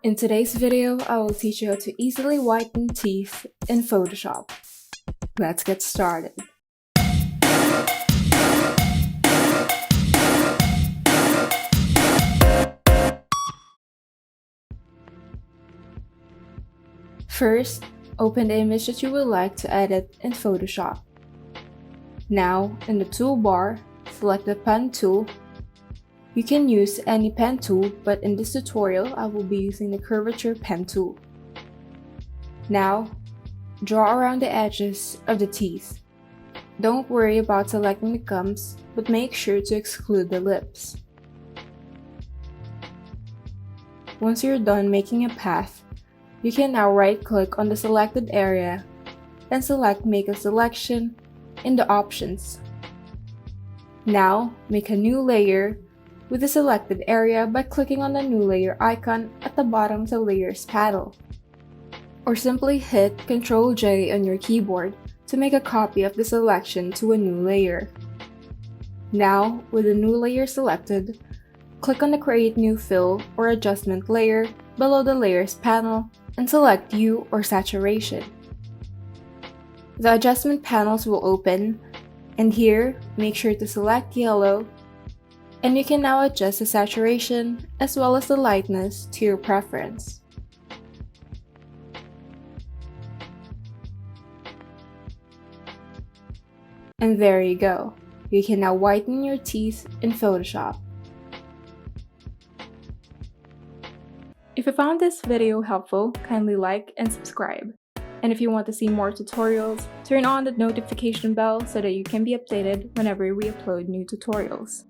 In today's video, I will teach you how to easily whiten teeth in Photoshop. Let's get started. First, open the image that you would like to edit in Photoshop. Now, in the toolbar, select the pen tool. You can use any pen tool, but in this tutorial, I will be using the curvature pen tool. Now, draw around the edges of the teeth. Don't worry about selecting the gums, but make sure to exclude the lips. Once you're done making a path, you can now right-click on the selected area and select Make a Selection in the options. Now, make a new layer with the selected area by clicking on the new layer icon at the bottom of the layers panel. Or simply hit Ctrl J on your keyboard to make a copy of the selection to a new layer. Now, with the new layer selected, click on the Create New Fill or Adjustment layer below the Layers panel and select Hue or Saturation. The adjustment panels will open, and here, make sure to select Yellow, and you can now adjust the saturation as well as the lightness to your preference. And there you go. You can now whiten your teeth in Photoshop. If you found this video helpful, kindly like and subscribe. And if you want to see more tutorials, turn on the notification bell so that you can be updated whenever we upload new tutorials.